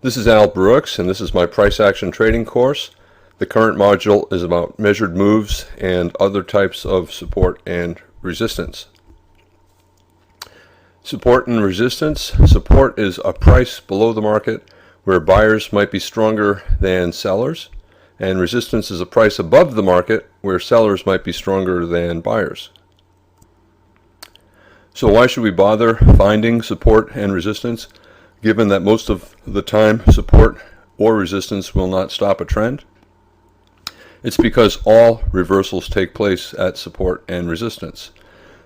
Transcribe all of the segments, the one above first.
This is Boroks, and this is my price action trading course. The current module is about measured moves and other types of support and resistance. Support and resistance. Support is a price below the market where buyers might be stronger than sellers, and resistance is a price above the market where sellers might be stronger than buyers. So why should we bother finding support and resistance, given that most of the time support or resistance will not stop a trend? It's because all reversals take place at support and resistance.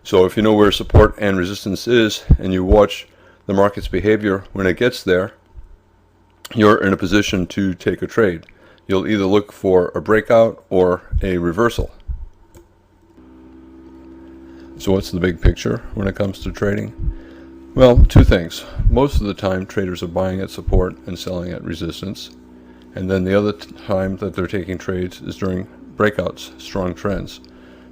So if you know where support and resistance is and you watch the market's behavior when it gets there, you're in a position to take a trade. You'll either look for a breakout or a reversal. So what's the big picture when it comes to trading? Well, two things. Most of the time traders are buying at support and selling at resistance. And then the other time that they're taking trades is during breakouts, strong trends.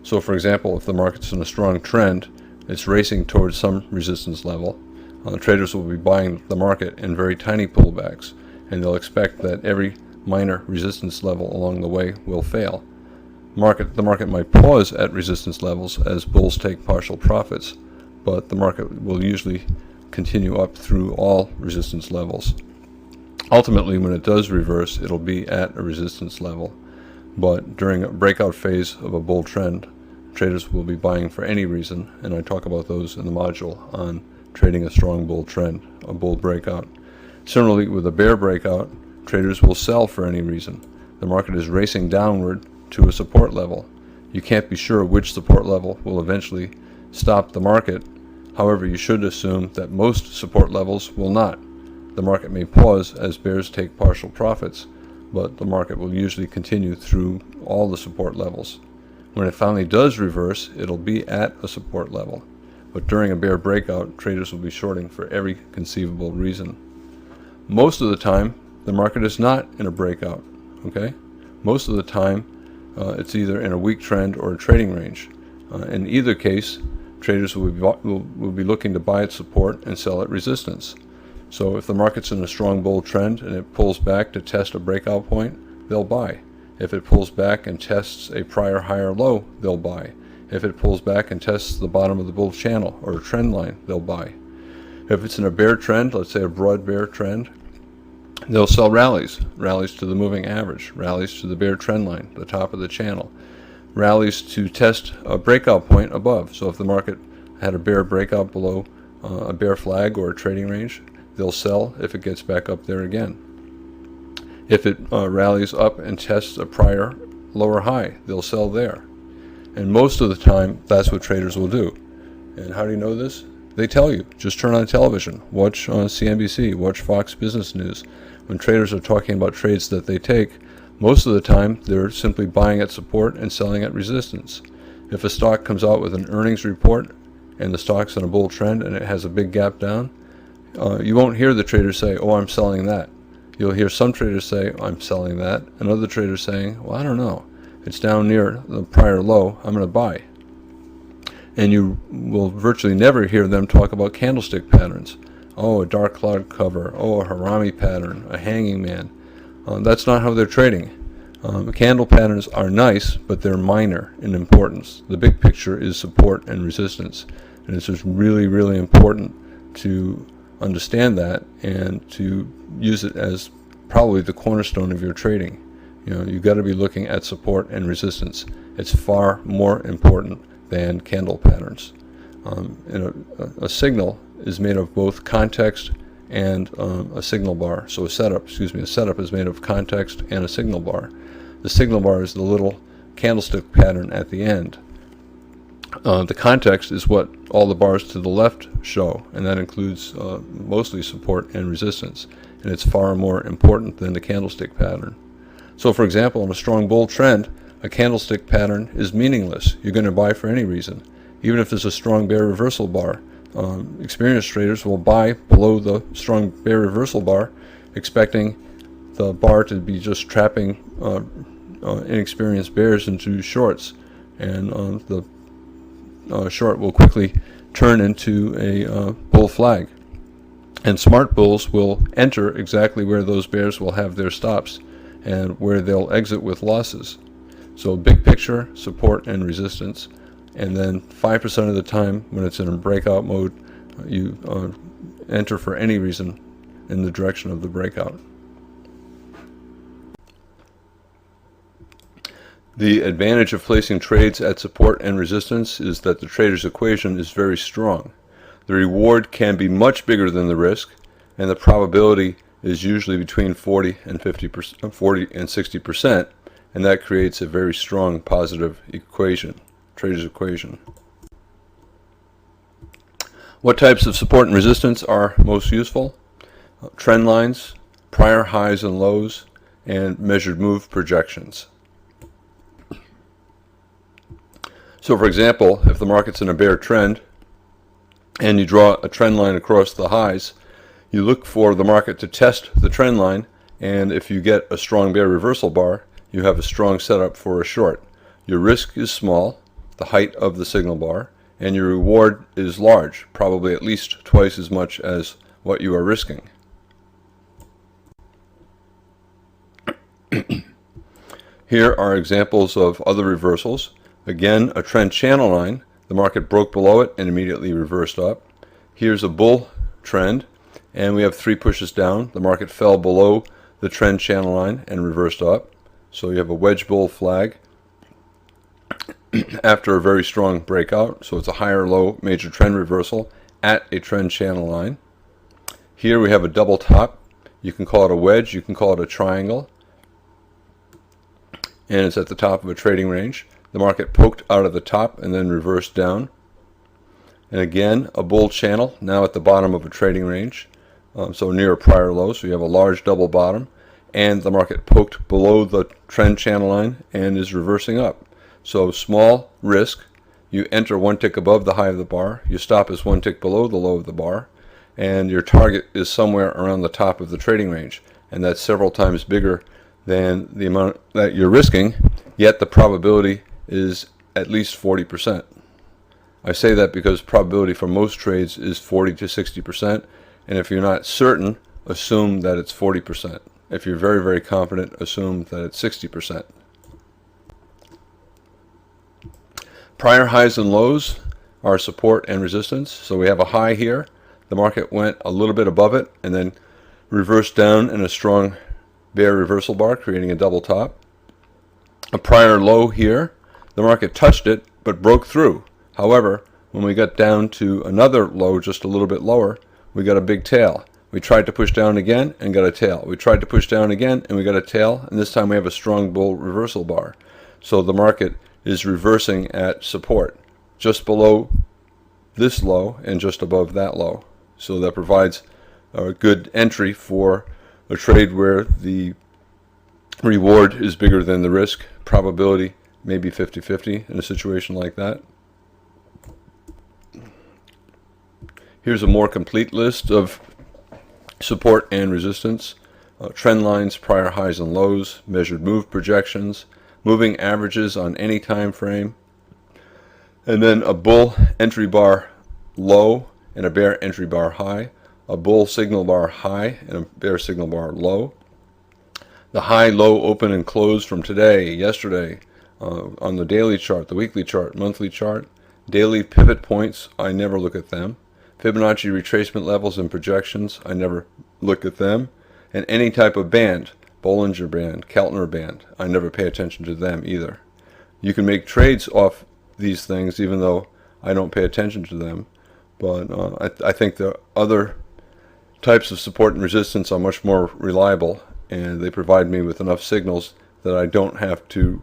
So for example, if the market's in a strong trend, it's racing towards some resistance level, traders will be buying the market in very tiny pullbacks, and they'll expect that every minor resistance level along the way will fail. The market might pause at resistance levels as bulls take partial profits, but the market will usually continue up through all resistance levels. Ultimately, when it does reverse, it'll be at a resistance level. But during a breakout phase of a bull trend, traders will be buying for any reason, and I talk about those in the module on trading a strong bull trend, a bull breakout. Similarly, with a bear breakout, traders will sell for any reason. The market is racing downward to a support level. You can't be sure which support level will eventually stop the market. However, you should assume that most support levels will not. The market may pause as bears take partial profits, but the market will usually continue through all the support levels. When it finally does reverse, it'll be at a support level. But during a bear breakout, traders will be shorting for every conceivable reason. Most of the time, the market is not in a breakout, okay? Most of the time, it's either in a weak trend or a trading range. In either case, traders will be looking to buy at support and sell at resistance. So if the market's in a strong bull trend and it pulls back to test a breakout point, they'll buy. If it pulls back and tests a prior higher low, they'll buy. If it pulls back and tests the bottom of the bull channel or a trend line, they'll buy. If it's in a bear trend, let's say a broad bear trend, they'll sell rallies to the moving average, rallies to the bear trend line, the top of the channel, rallies to test a breakout point above. So if the market had a bear breakout below a bear flag or a trading range, they'll sell if it gets back up there again. If it rallies up and tests a prior lower high, they'll sell there. And most of the time, that's what traders will do. And how do you know this? They tell you. Just turn on television, watch on CNBC, watch Fox Business News. When traders are talking about trades that they take, most of the time they're simply buying at support and selling at resistance. If a stock comes out with an earnings report and the stock's in a bull trend and it has a big gap down, you won't hear the traders say, oh, I'm selling that. You'll hear some traders say, I'm selling that, and other traders saying, well, I don't know. It's down near the prior low, I'm going to buy. And you will virtually never hear them talk about candlestick patterns. Oh, a dark cloud cover. Oh, a harami pattern, a hanging man. That's not how they're trading. Candle patterns are nice, but they're minor in importance. The big picture is support and resistance. And it's just really, really important to understand that and to use it as probably the cornerstone of your trading. You know, you've got to be looking at support and resistance. It's far more important than candle patterns. And a signal is made of both context and a signal bar. So a setup is made of context and a signal bar. The signal bar is the little candlestick pattern at the end. The context is what all the bars to the left show, and that includes mostly support and resistance, and it's far more important than the candlestick pattern. So for example, in a strong bull trend, a candlestick pattern is meaningless. You're going to buy for any reason. Even if there's a strong bear reversal bar, experienced traders will buy below the strong bear reversal bar, expecting the bar to be just trapping inexperienced bears into shorts, and the short will quickly turn into a bull flag. And smart bulls will enter exactly where those bears will have their stops and where they'll exit with losses. So big picture, support and resistance. And then 5% of the time when it's in a breakout mode, you enter for any reason in the direction of the breakout. The advantage of placing trades at support and resistance is that the trader's equation is very strong. The reward can be much bigger than the risk, and the probability is usually between 40 and 60%, and that creates a very strong positive equation, trader's equation. What types of support and resistance are most useful? Trend lines, prior highs and lows, and measured move projections. So for example, if the market's in a bear trend and you draw a trend line across the highs, you look for the market to test the trend line, and if you get a strong bear reversal bar, you have a strong setup for a short. Your risk is small, the height of the signal bar, and your reward is large, probably at least twice as much as what you are risking. Here are examples of other reversals. Again, a trend channel line. The market broke below it and immediately reversed up. Here's a bull trend, and we have 3 pushes down. The market fell below the trend channel line and reversed up. So you have a wedge bull flag after a very strong breakout. So it's a higher low major trend reversal at a trend channel line. Here we have a double top. You can call it a wedge, you can call it a triangle, and it's at the top of a trading range. The market poked out of the top and then reversed down. And again, a bull channel, now at the bottom of a trading range, so near a prior low, so you have a large double bottom, and the market poked below the trend channel line and is reversing up. So small risk, you enter 1 tick above the high of the bar, you stop as 1 tick below the low of the bar, and your target is somewhere around the top of the trading range, and that's several times bigger than the amount that you're risking, yet the probability is at least 40%. I say that because probability for most trades is 40 to 60%, and if you're not certain, assume that it's 40%. If you're very, very confident, assume that it's 60%. Prior highs and lows are support and resistance. So we have a high here. The market went a little bit above it and then reversed down in a strong bear reversal bar, creating a double top. A prior low here. The market touched it but broke through. However, when we got down to another low just a little bit lower, we got a big tail. We tried to push down again and got a tail. We tried to push down again and we got a tail, and this time we have a strong bull reversal bar. So the market is reversing at support, just below this low and just above that low. So that provides a good entry for a trade where the reward is bigger than the risk. Probability maybe 50-50 in a situation like that. Here's a more complete list of support and resistance, trend lines, prior highs and lows, measured move projections, moving averages on any time frame, and then a bull entry bar low and a bear entry bar high, a bull signal bar high and a bear signal bar low, the high, low, open, and close from today, yesterday, on the daily chart, the weekly chart, monthly chart, daily pivot points, I never look at them, Fibonacci retracement levels and projections, I never look at them, and any type of band, Bollinger Band, Keltner Band, I never pay attention to them either. You can make trades off these things even though I don't pay attention to them, but I think the other types of support and resistance are much more reliable, and they provide me with enough signals that I don't have to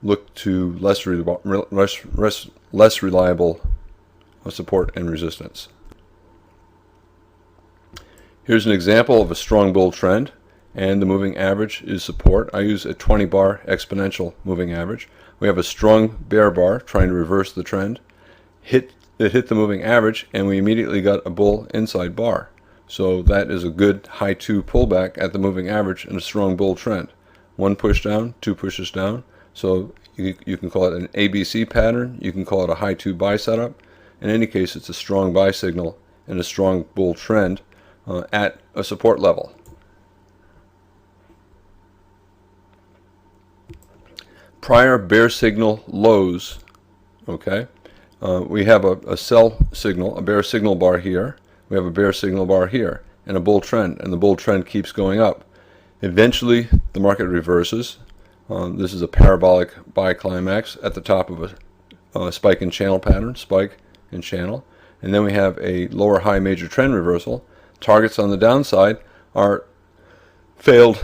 look to less reliable support and resistance. Here's an example of a strong bull trend, and the moving average is support. I use a 20 bar exponential moving average. We have a strong bear bar trying to reverse the trend. It hit the moving average, and we immediately got a bull inside bar. So that is a good high 2 pullback at the moving average and a strong bull trend. 1 push down, 2 pushes down. So you can call it an ABC pattern. You can call it a high 2 buy setup. In any case, it's a strong buy signal and a strong bull trend at a support level. Prior bear signal lows, okay, we have a sell signal, a bear signal bar here, we have a bear signal bar here, and a bull trend, and the bull trend keeps going up. Eventually the market reverses. This is a parabolic buy climax at the top of a spike and channel pattern, spike and channel, and then we have a lower high major trend reversal. Targets on the downside are failed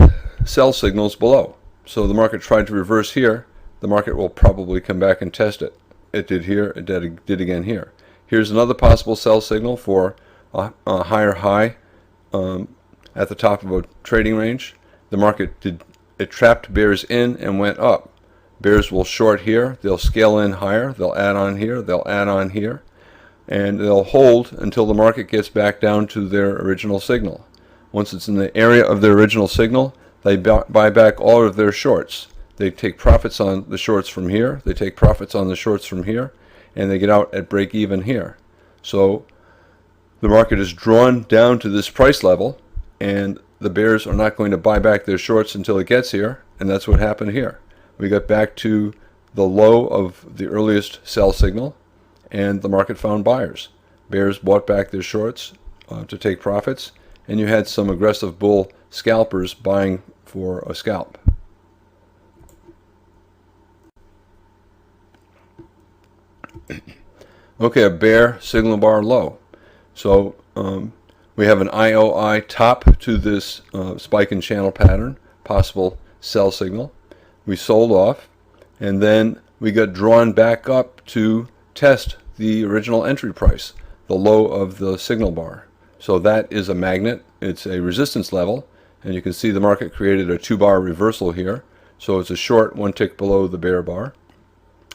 sell signals below. So the market tried to reverse here. The market will probably come back and test it. It did here, it did again here. Here's another possible sell signal for a higher high at the top of a trading range. The market it trapped bears in and went up. Bears will short here, they'll scale in higher, they'll add on here, they'll add on here, and they'll hold until the market gets back down to their original signal. Once it's in the area of their original signal, they buy back all of their shorts. They take profits on the shorts from here, they take profits on the shorts from here, and they get out at break even here. So the market is drawn down to this price level, and the bears are not going to buy back their shorts until it gets here, and that's what happened here. We got back to the low of the earliest sell signal, and the market found buyers. Bears bought back their shorts to take profits, and you had some aggressive bull scalpers buying for a scalp. Okay, a bear signal bar low. So we have an IOI top to this spike and channel pattern, possible sell signal. We sold off, and then we got drawn back up to test the original entry price, the low of the signal bar. So that is a magnet. It's a resistance level, and you can see the market created a 2-bar reversal here. So it's a short, 1 tick below the bear bar.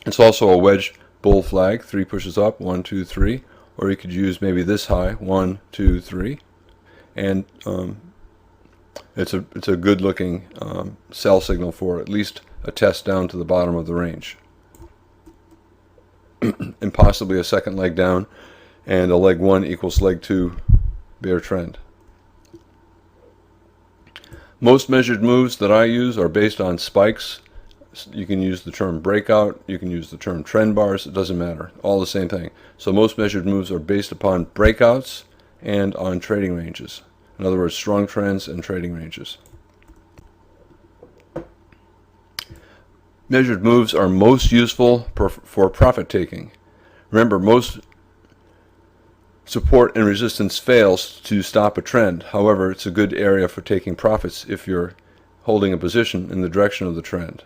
It's also a wedge bull flag, 3 pushes up, 1, 2, 3, or you could use maybe this high, 1, 2, 3, and it's a good looking sell signal for at least a test down to the bottom of the range. And possibly a second leg down, and a leg 1 equals leg 2 bear trend. Most measured moves that I use are based on spikes. You can use the term breakout, you can use the term trend bars, it doesn't matter, all the same thing. So most measured moves are based upon breakouts and on trading ranges. In other words, strong trends and trading ranges. Measured moves are most useful for profit taking. Remember, most support and resistance fails to stop a trend. However, it's a good area for taking profits if you're holding a position in the direction of the trend.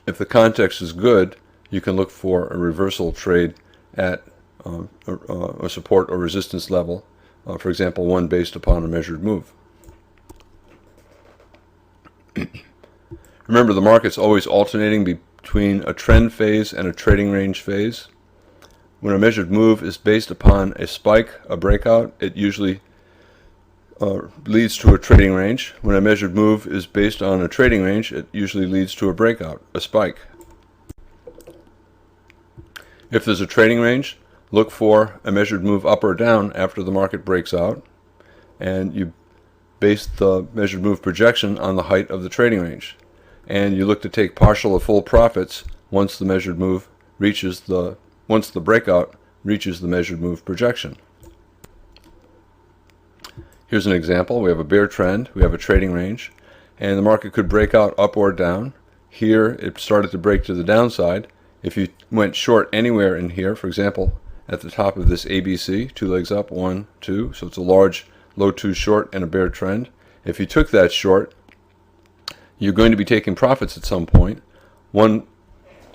If the context is good, you can look for a reversal trade at a support or resistance level, for example, one based upon a measured move. Remember, the market's always alternating between a trend phase and a trading range phase. When a measured move is based upon a spike, a breakout, it usually leads to a trading range. When a measured move is based on a trading range, it usually leads to a breakout, a spike. If there's a trading range, look for a measured move up or down after the market breaks out, and you base the measured move projection on the height of the trading range, and you look to take partial or full profits once the measured move reaches once the breakout reaches the measured move projection. Here's an example. We have a bear trend, we have a trading range, and the market could break out up or down. Here it started to break to the downside. If you went short anywhere in here, for example, at the top of this ABC, 2 legs up, 1, 2, so it's a large low 2 short and a bear trend. If you took that short, you're going to be taking profits at some point. One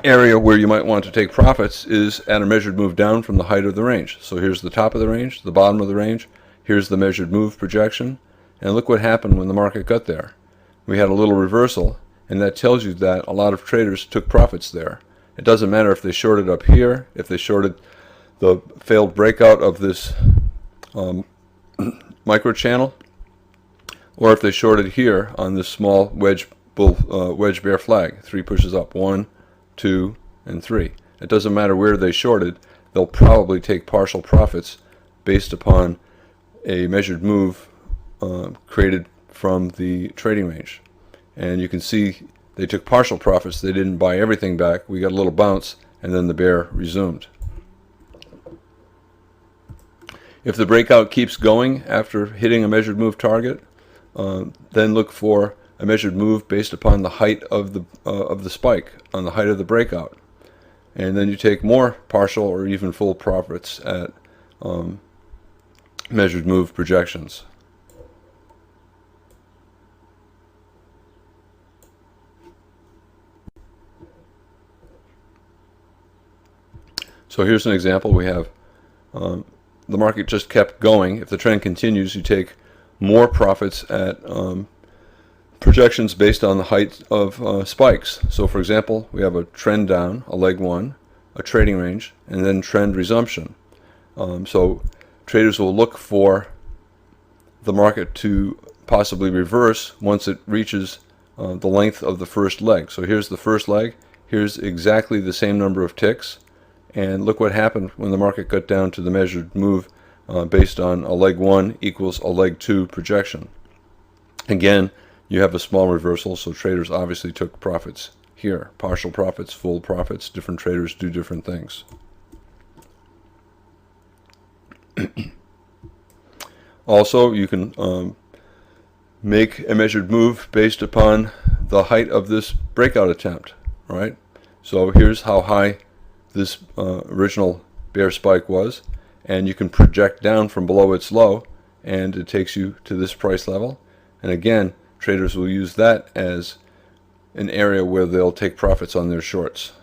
area where you might want to take profits is at a measured move down from the height of the range. So here's the top of the range, the bottom of the range, here's the measured move projection, and look what happened when the market got there. We had a little reversal, and that tells you that a lot of traders took profits there. It doesn't matter if they shorted up here, if they shorted the failed breakout of this micro channel, or if they shorted here on this small wedge bear flag, 3 pushes up, 1, 2, and 3. It doesn't matter where they shorted, they'll probably take partial profits based upon a measured move created from the trading range. And you can see they took partial profits. They didn't buy everything back. We got a little bounce, and then the bear resumed. If the breakout keeps going after hitting a measured move target, then look for a measured move based upon the height of the spike, on the height of the breakout. And then you take more partial or even full profits at measured move projections. So here's an example. We have the market just kept going. If the trend continues, you take more profits at projections based on the height of spikes. So for example, we have a trend down, a leg one, a trading range, and then trend resumption. So traders will look for the market to possibly reverse once it reaches the length of the first leg. So here's the first leg. Here's exactly the same number of ticks. And look what happened when the market got down to the measured move based on a leg one equals a leg two projection. Again, you have a small reversal, so traders obviously took profits here. Partial profits, full profits, different traders do different things. Also, you can make a measured move based upon the height of this breakout attempt, right? So here's how high this original bear spike was, and you can project down from below its low, and it takes you to this price level. And again, traders will use that as an area where they'll take profits on their shorts.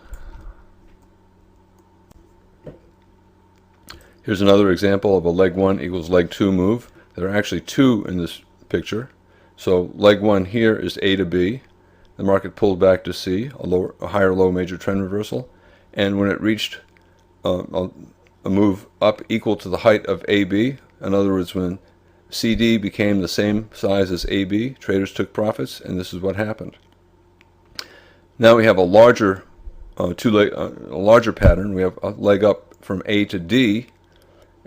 Here's another example of a leg one equals leg two move. There are actually two in this picture. So leg one here is A to B. The market pulled back to C, a higher low major trend reversal. And when it reached a move up equal to the height of AB, in other words, when CD became the same size as AB, traders took profits, and this is what happened. Now we have a larger pattern. We have a leg up from A to D,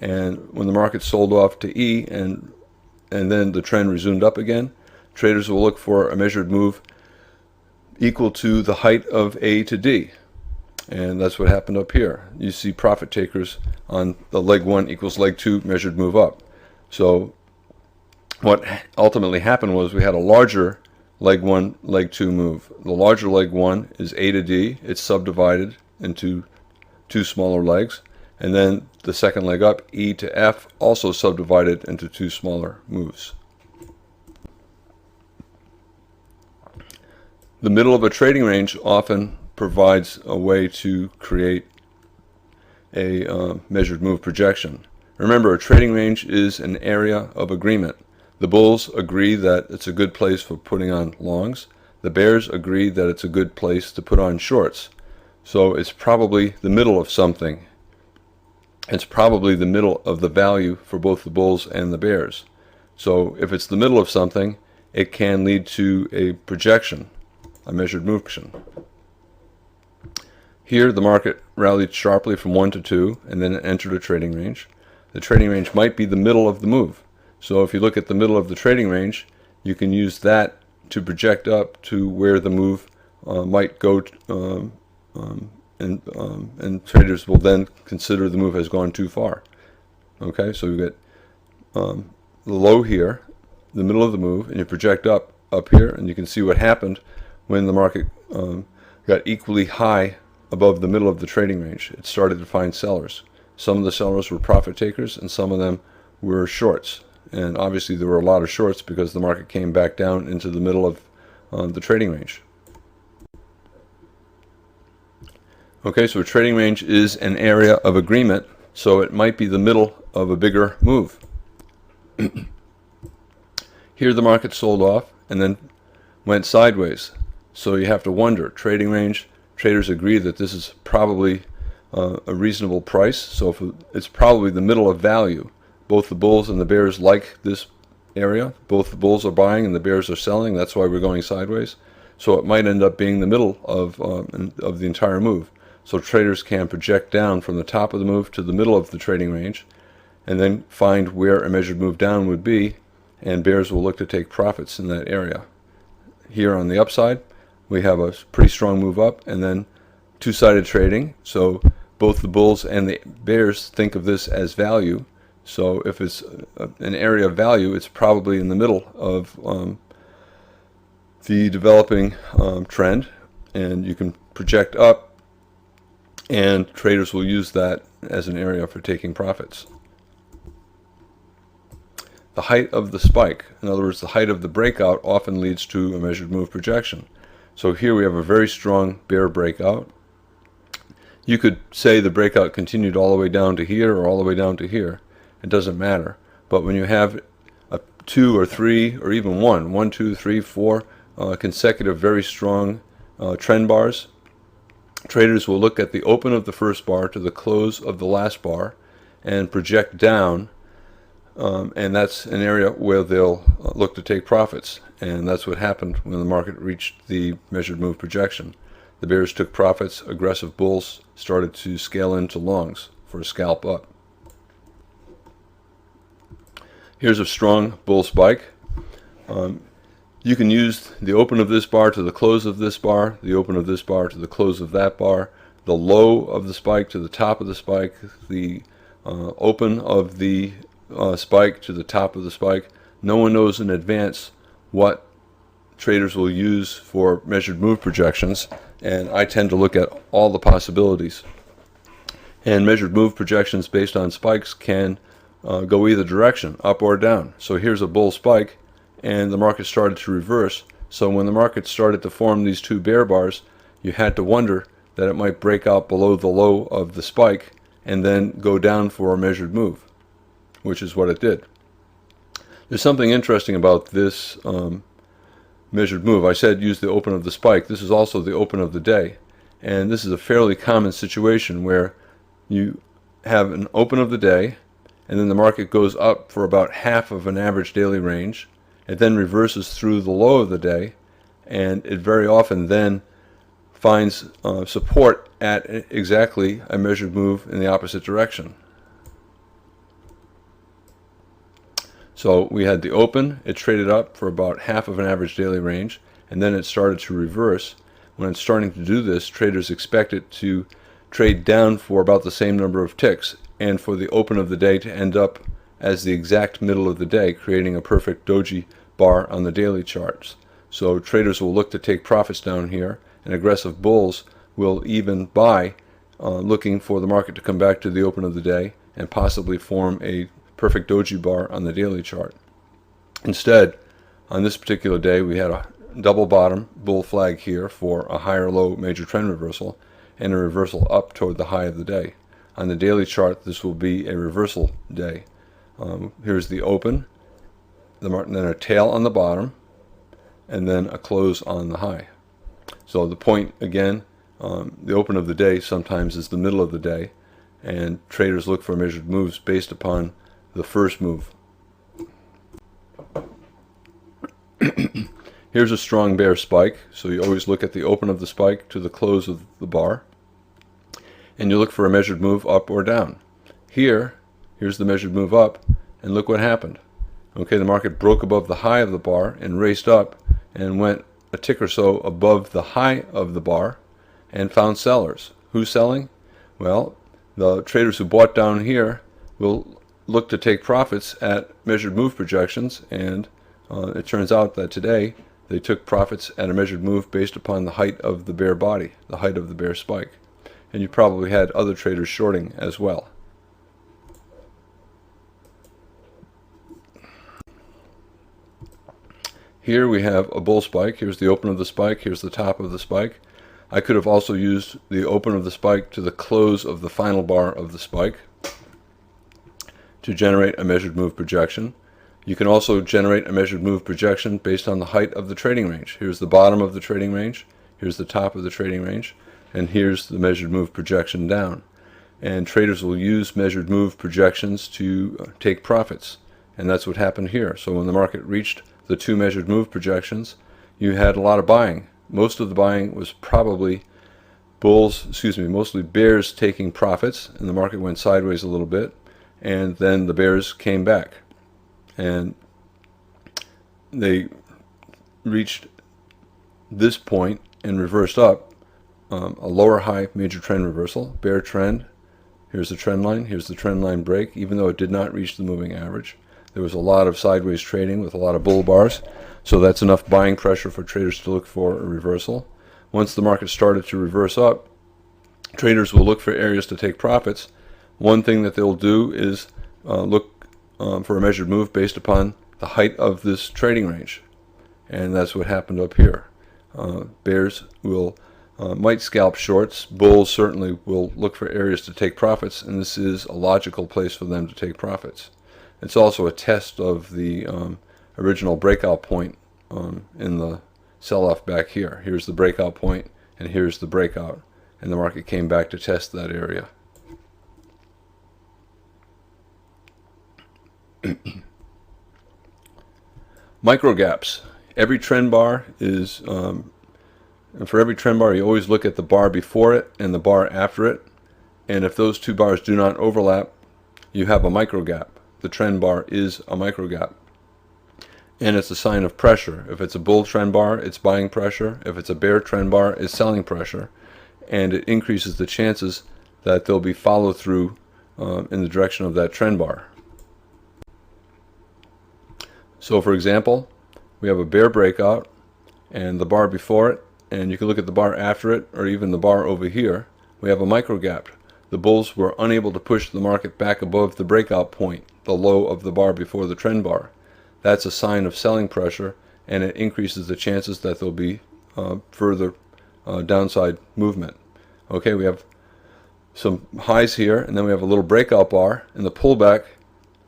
and when the market sold off to E, and then the trend resumed up again, traders will look for a measured move equal to the height of A to D. And that's what happened up here. You see profit takers on the leg one equals leg two measured move up. So what ultimately happened was we had a larger leg one, leg two move. The larger leg one is A to D. It's subdivided into two smaller legs. And then the second leg up, E to F, also subdivided into two smaller moves. The middle of a trading range often provides a way to create a measured move projection. Remember, a trading range is an area of agreement. The bulls agree that it's a good place for putting on longs. The bears agree that it's a good place to put on shorts. So it's probably the middle of something. It's probably the middle of the value for both the bulls and the bears. So if it's the middle of something, it can lead to a projection, a measured move projection. Here the market rallied sharply from 1 to 2 and then entered a trading range. The trading range might be the middle of the move. So if you look at the middle of the trading range, you can use that to project up to where the move might go, and traders will then consider the move has gone too far. Okay, so we get the low here, the middle of the move, and you project up here, and you can see what happened when the market got equally high above the middle of the trading range. It started to find sellers. Some of the sellers were profit takers, and some of them were shorts. And obviously there were a lot of shorts because the market came back down into the middle of the trading range. Okay, so a trading range is an area of agreement, so it might be the middle of a bigger move. Here the market sold off and then went sideways. So you have to wonder, trading range, traders agree that this is probably a reasonable price, so if it's probably the middle of value. Both the bulls and the bears like this area. Both the bulls are buying and the bears are selling. That's why we're going sideways. So it might end up being the middle of the entire move. So traders can project down from the top of the move to the middle of the trading range, and then find where a measured move down would be, and bears will look to take profits in that area. Here on the upside, we have a pretty strong move up, and then two-sided trading. So both the bulls and the bears think of this as value. So if it's an area of value, it's probably in the middle of the developing trend, and you can project up, and traders will use that as an area for taking profits. The height of the spike, in other words, the height of the breakout, often leads to a measured move projection. So here we have a very strong bear breakout. You could say the breakout continued all the way down to here or all the way down to here. It doesn't matter. But when you have a 2 or 3 or even 1, 2, 3, 4 consecutive very strong trend bars, traders will look at the open of the first bar to the close of the last bar and project down, and that's an area where they'll look to take profits. And that's what happened when the market reached the measured move projection. The bears took profits, aggressive bulls started to scale into longs for a scalp up. Here's a strong bull spike. You can use the open of this bar to the close of this bar, the open of this bar to the close of that bar, the low of the spike to the top of the spike, the open of the spike to the top of the spike. No one knows in advance what traders will use for measured move projections, and I tend to look at all the possibilities. And measured move projections based on spikes can go either direction, up or down. So here's a bull spike, and the market started to reverse. So when the market started to form these two bear bars, you had to wonder that it might break out below the low of the spike and then go down for a measured move, which is what it did. There's something interesting about this measured move. I said use the open of the spike. This is also the open of the day, and this is a fairly common situation where you have an open of the day, and then the market goes up for about half of an average daily range. It then reverses through the low of the day, and it very often then finds support at exactly a measured move in the opposite direction. So we had the open, it traded up for about half of an average daily range, and then it started to reverse. When it's starting to do this, traders expect it to trade down for about the same number of ticks, and for the open of the day to end up as the exact middle of the day, creating a perfect doji bar on the daily charts. So traders will look to take profits down here, and aggressive bulls will even buy, looking for the market to come back to the open of the day and possibly form a perfect doji bar on the daily chart. Instead, on this particular day, we had a double bottom bull flag here for a higher low major trend reversal and a reversal up toward the high of the day. On the daily chart, this will be a reversal day. Here's the open, then a tail on the bottom, and then a close on the high. So the point, again, the open of the day sometimes is the middle of the day, and traders look for measured moves based upon the first move. Here's a strong bear spike, so you always look at the open of the spike to the close of the bar, and you look for a measured move up or down. Here's the measured move up, and look what happened. Okay, the market broke above the high of the bar and raced up and went a tick or so above the high of the bar and found sellers. Who's selling? Well, the traders who bought down here will look to take profits at measured move projections, and it turns out that today they took profits at a measured move based upon the height of the bear body, the height of the bear spike. And you probably had other traders shorting as well. Here we have a bull spike. Here's the open of the spike. Here's the top of the spike. I could have also used the open of the spike to the close of the final bar of the spike to generate a measured move projection. You can also generate a measured move projection based on the height of the trading range. Here's the bottom of the trading range. Here's the top of the trading range. And here's the measured move projection down. And traders will use measured move projections to take profits. And that's what happened here. So when the market reached the two measured move projections, you had a lot of buying. Most of the buying was probably mostly bears taking profits, and the market went sideways a little bit. and then the bears came back, and they reached this point and reversed up, a lower high major trend reversal, bear trend. Here's the trend line, here's the trend line break. Even though it did not reach the moving average, there was a lot of sideways trading with a lot of bull bars, so that's enough buying pressure for traders to look for a reversal. Once the market started to reverse up, traders will look for areas to take profits. One thing that they'll do is look for a measured move based upon the height of this trading range, and that's what happened up here. Bears will might scalp shorts. Bulls certainly will look for areas to take profits, and this is a logical place for them to take profits. It's also a test of the original breakout point in the sell-off back here. Here's the breakout point, and here's the breakout, and the market came back to test that area. Micro gaps. Every trend bar is, and for every trend bar, you always look at the bar before it and the bar after it, and if those two bars do not overlap, you have a micro gap. The trend bar is a micro gap, and it's a sign of pressure. If it's a bull trend bar, it's buying pressure. If it's a bear trend bar, it's selling pressure, and it increases the chances that there'll be follow through in the direction of that trend bar. So for example, we have a bear breakout and the bar before it, and you can look at the bar after it, or even the bar over here. We have a micro gap. The bulls were unable to push the market back above the breakout point, the low of the bar before the trend bar. That's a sign of selling pressure, and it increases the chances that there'll be further downside movement. Okay, we have some highs here, and then we have a little breakout bar, and the pullback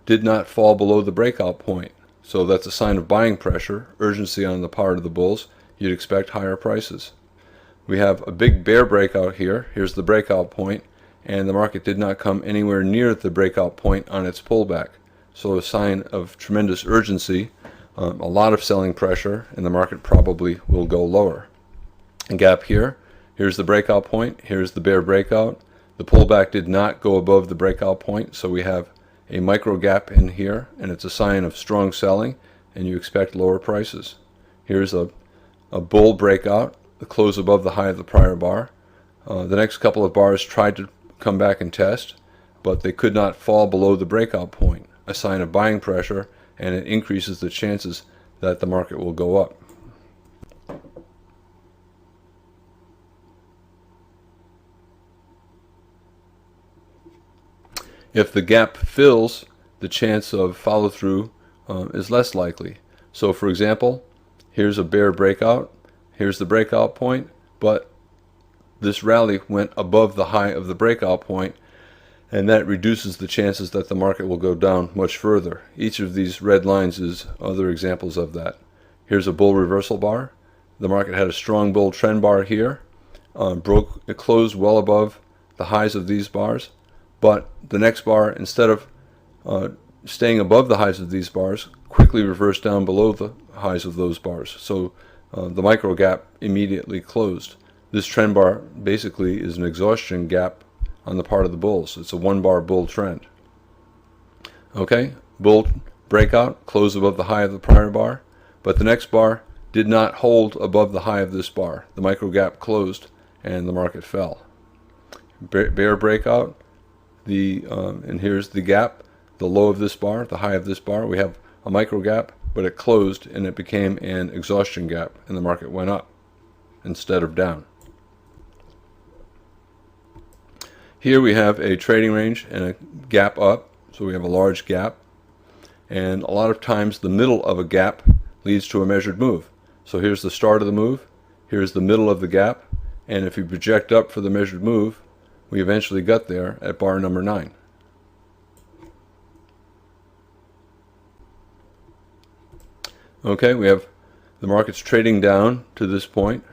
did not fall below the breakout point. So that's a sign of buying pressure, urgency on the part of the bulls. You'd expect higher prices. We have a big bear breakout here. Here's the breakout point, and the market did not come anywhere near the breakout point on its pullback. So a sign of tremendous urgency, a lot of selling pressure, and the market probably will go lower. A gap here. Here's the breakout point. Here's the bear breakout. The pullback did not go above the breakout point, so we have a micro gap in here, and it's a sign of strong selling, and you expect lower prices. Here's a bull breakout, the close above the high of the prior bar. The next couple of bars tried to come back and test, but they could not fall below the breakout point, a sign of buying pressure, and it increases the chances that the market will go up. If the gap fills, the chance of follow through is less likely. So for example, here's a bear breakout, here's the breakout point, but this rally went above the high of the breakout point, and that reduces the chances that the market will go down much further. Each of these red lines is other examples of that. Here's a bull reversal bar. The market had a strong bull trend bar here, it closed well above the highs of these bars, but the next bar, instead of staying above the highs of these bars, quickly reversed down below the highs of those bars. So the micro gap immediately closed. This trend bar basically is an exhaustion gap on the part of the bulls. It's a one-bar bull trend. Okay, bull breakout, closed above the high of the prior bar, but the next bar did not hold above the high of this bar. The micro gap closed, and the market fell. Bear breakout, and here's the gap, the low of this bar, the high of this bar. We have a micro gap, but it closed and it became an exhaustion gap, and the market went up instead of down. Here we have a trading range and a gap up, so we have a large gap, and a lot of times the middle of a gap leads to a measured move. So here's the start of the move, here's the middle of the gap, and if you project up for the measured move, we eventually got there at bar number 9. Okay, we have the markets trading down to this point,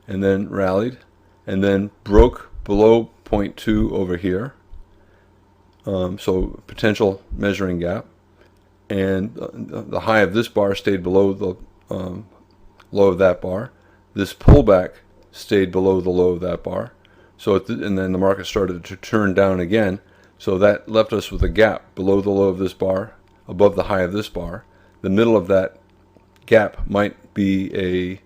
and then rallied, and then broke below 0.2 over here. So potential measuring gap, and the high of this bar stayed below the low of that bar. This pullback stayed below the low of that bar. So and then the market started to turn down again. So that left us with a gap below the low of this bar, above the high of this bar. The middle of that gap might be a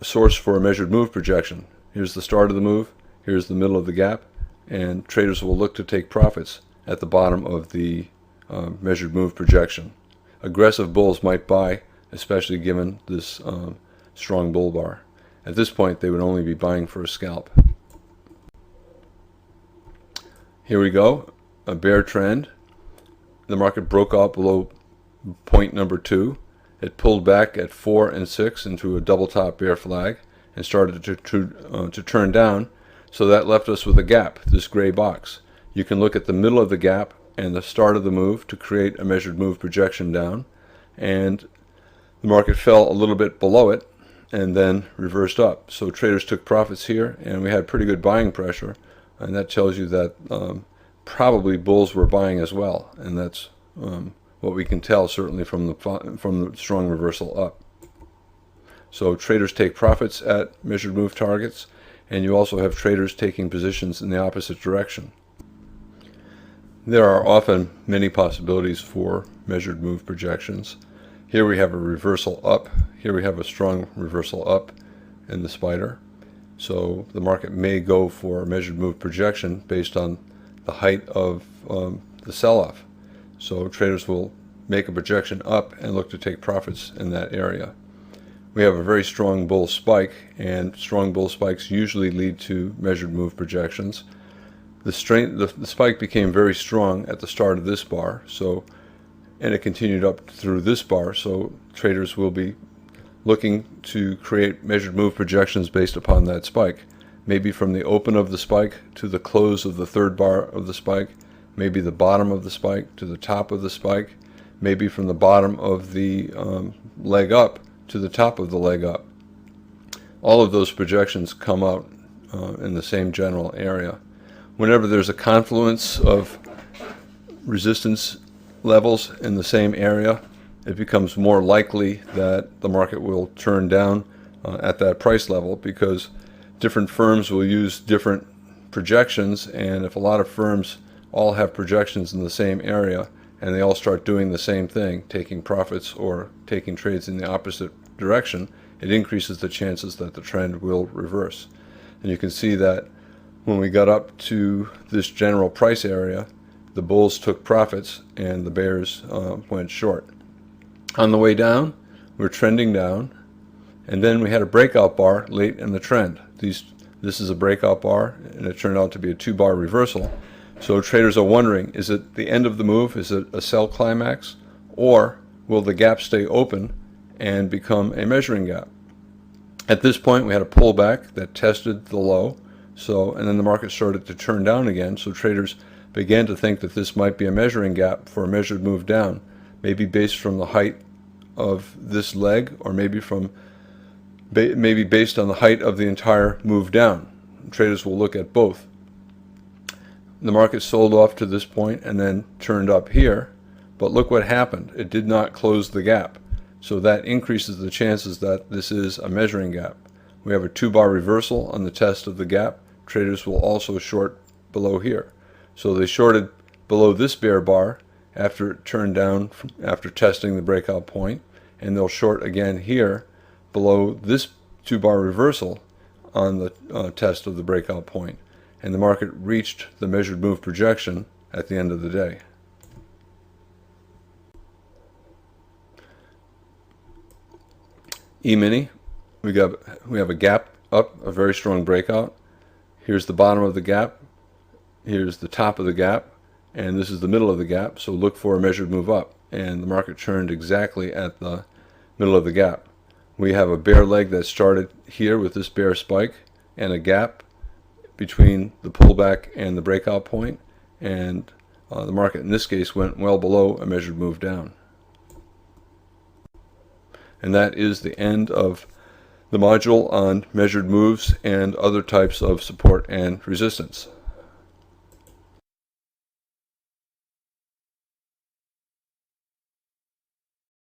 source for a measured move projection. Here's the start of the move, here's the middle of the gap, and traders will look to take profits at the bottom of the measured move projection. Aggressive bulls might buy, especially given this strong bull bar. At this point, they would only be buying for a scalp. Here we go, a bear trend. The market broke out below point number 2. It pulled back at 4 and 6 into a double top bear flag and started to turn down. So that left us with a gap, this gray box. You can look at the middle of the gap and the start of the move to create a measured move projection down. And the market fell a little bit below it and then reversed up. So traders took profits here, and we had pretty good buying pressure. And that tells you that probably bulls were buying as well. And that's what we can tell certainly from the strong reversal up. So traders take profits at measured move targets, and you also have traders taking positions in the opposite direction. There are often many possibilities for measured move projections. Here we have a reversal up. Here we have a strong reversal up in the spider. So the market may go for a measured move projection based on the height of the sell-off. So traders will make a projection up and look to take profits in that area. We have a very strong bull spike, and strong bull spikes usually lead to measured move projections. The spike became very strong at the start of this bar, and it continued up through this bar, so traders will be looking to create measured move projections based upon that spike. Maybe from the open of the spike to the close of the third bar of the spike, maybe the bottom of the spike to the top of the spike, maybe from the bottom of the leg up to the top of the leg up. All of those projections come out in the same general area. Whenever there's a confluence of resistance levels in the same area, it becomes more likely that the market will turn down at that price level, because different firms will use different projections, and if a lot of firms all have projections in the same area and they all start doing the same thing, taking profits or taking trades in the opposite direction, it increases the chances that the trend will reverse. And you can see that when we got up to this general price area, the bulls took profits and the bears went short. On the way down, we're trending down, and then we had a breakout bar late in the trend. This is a breakout bar, and it turned out to be a 2-bar reversal. So traders are wondering, is it the end of the move? Is it a sell climax? Or will the gap stay open and become a measuring gap? At this point, we had a pullback that tested the low, and then the market started to turn down again, so traders began to think that this might be a measuring gap for a measured move down, maybe based from the height of this leg, or maybe based on the height of the entire move down. Traders will look at both. The market sold off to this point and then turned up here, but look what happened. It did not close the gap. So that increases the chances that this is a measuring gap. We have a 2-bar reversal on the test of the gap. Traders will also short below here. So they shorted below this bear bar after it turned down after testing the breakout point, and they'll short again here below this 2-bar reversal on the test of the breakout point. And the market reached the measured move projection at the end of the day. E-mini, we have a gap up, a very strong breakout. Here's the bottom of the gap, here's the top of the gap, and this is the middle of the gap, so look for a measured move up. And the market turned exactly at the middle of the gap. We have a bear leg that started here with this bear spike and a gap between the pullback and the breakout point, and the market in this case went well below a measured move down. And that is the end of the module on measured moves and other types of support and resistance.